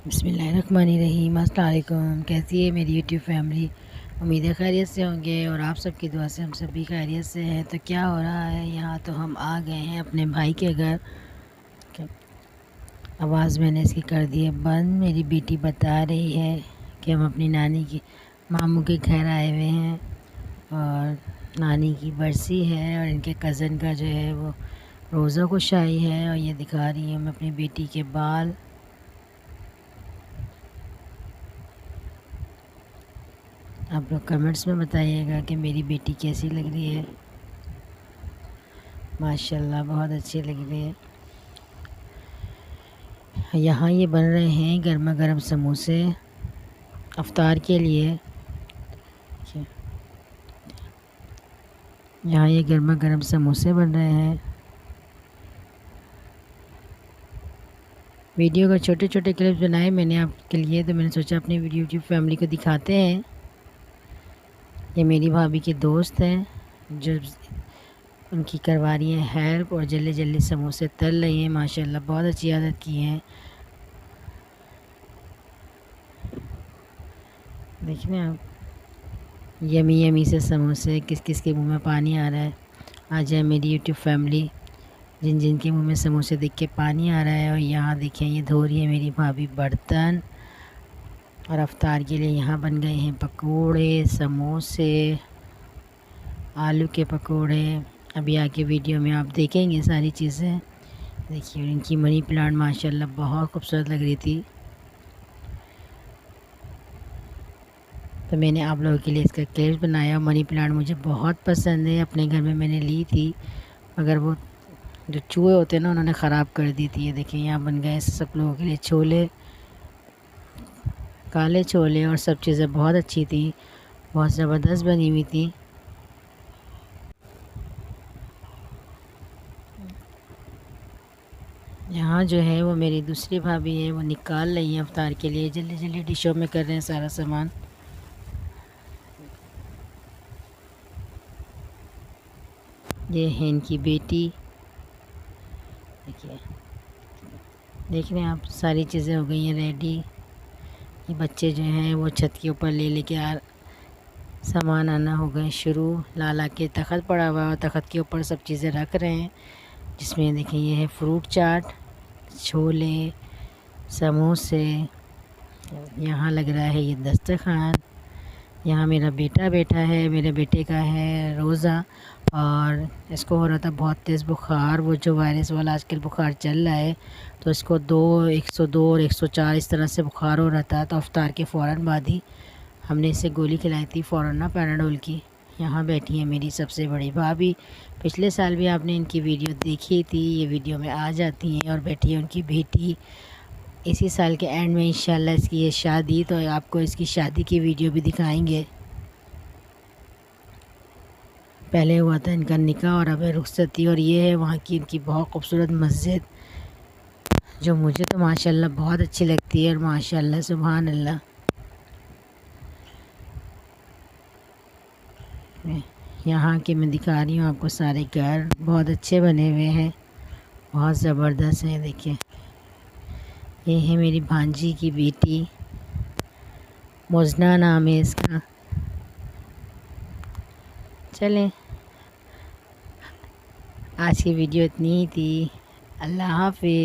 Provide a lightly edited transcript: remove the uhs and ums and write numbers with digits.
बिस्मिल्लाहिर्रहमानिर्रहीम। अस्सलाम वालेकुम। कैसी है मेरी यूट्यूब फैमिली? उम्मीद है खैरियत से होंगे और आप सबकी दुआ से हम सब भी खैरियत से हैं। तो क्या हो रहा है यहाँ, तो हम आ गए हैं अपने भाई के घर। आवाज़ मैंने इसकी कर दी है बंद। मेरी बेटी बता रही है कि हम अपनी नानी की मामू के घर आए हुए हैं और नानी की बरसी है और इनके कज़न का जो है वो रोज़ा खुशाई है। और ये दिखा रही हूँ मैं अपनी बेटी के बाल। आप लोग कमेंट्स में बताइएगा कि मेरी बेटी कैसी लग रही है। माशाल्लाह बहुत अच्छी लग रही है। यहाँ ये बन रहे हैं गर्मा गर्म समोसे अफ्तार के लिए। यहाँ ये गर्मा गर्म समोसे बन रहे हैं। वीडियो का छोटे छोटे क्लिप्स बनाए मैंने आपके लिए, तो मैंने सोचा अपनी यूट्यूब फैमिली को दिखाते हैं। ये मेरी भाभी के दोस्त हैं जो उनकी करवा रही है हेल्प और जल्दी जल्दी समोसे तल रही हैं। माशाल्लाह बहुत अच्छी आदत की है। देख रहे हैं आप, यमी यमी से समोसे। किस किस के मुंह में पानी आ रहा है? आ जाए मेरी यूट्यूब फैमिली, जिन जिन के मुंह में समोसे देख के पानी आ रहा है। और यहाँ देखें, ये धो रही है मेरी भाभी बर्तन। और अफ्तार के लिए यहाँ बन गए हैं पकोड़े, समोसे, आलू के पकोड़े। अभी आके वीडियो में आप देखेंगे सारी चीज़ें। देखिए इनकी मनी प्लांट माशाल्लाह बहुत खूबसूरत लग रही थी, तो मैंने आप लोगों के लिए इसका क्लिप बनाया। मनी प्लांट मुझे बहुत पसंद है, अपने घर में मैंने ली थी मगर वो जो चूहे होते हैं ना, उन्होंने ख़राब कर दी थी। ये देखिए यहाँ बन गए सब लोगों के लिए छोले, काले छोले। और सब चीज़ें बहुत अच्छी थी, बहुत ज़बरदस्त बनी हुई थी। यहाँ जो है वो मेरी दूसरी भाभी है, वो निकाल रही है अफ्तार के लिए। जल्दी जल्दी डिशों में कर रहे हैं सारा सामान। ये है इनकी बेटी। देखिए, देख रहे हैं आप, सारी चीज़ें हो गई हैं रेडी। ये बच्चे जो हैं वो छत के ऊपर ले लेके सामान आना हो गए शुरू। लाला के तख़त पड़ा हुआ है, तख़त के ऊपर सब चीज़ें रख रहे हैं। जिसमें देखें ये है फ्रूट चाट, छोले, समोसे। यहाँ लग रहा है ये दस्तरखान। यहाँ मेरा बेटा बैठा है, मेरे बेटे का है रोज़ा और इसको हो रहा था बहुत तेज़ बुखार, वो जो वायरस वाला आजकल बुखार चल रहा है। तो इसको 102 और 104 इस तरह से बुखार हो रहा था। तो अफ्तार के फ़ौरन बाद ही हमने इसे गोली खिलाई थी फ़ौरन ना, पैराडोल की। यहाँ बैठी है मेरी सबसे बड़ी भाभी। पिछले साल भी आपने इनकी वीडियो देखी थी, ये वीडियो में आ जाती हैं। और बैठी है उनकी बेटी। इसी साल के एंड में इंशाल्लाह इसकी ये शादी, तो आपको इसकी शादी की वीडियो भी दिखाएंगे। पहले हुआ था इनका निकाह और अब है रुखसती। और ये है वहाँ की इनकी बहुत खूबसूरत मस्जिद, जो मुझे तो माशाल्लाह बहुत अच्छी लगती है। और माशाल्लाह सुभान अल्लाह, यहाँ के मैं दिखा रही हूँ आपको सारे घर बहुत अच्छे बने हुए हैं, बहुत ज़बरदस्त हैं। देखिए ये है मेरी भांजी की बेटी, मुजना नाम है इसका। चलें, आज की वीडियो इतनी ही थी। अल्लाह हाफ़िज़।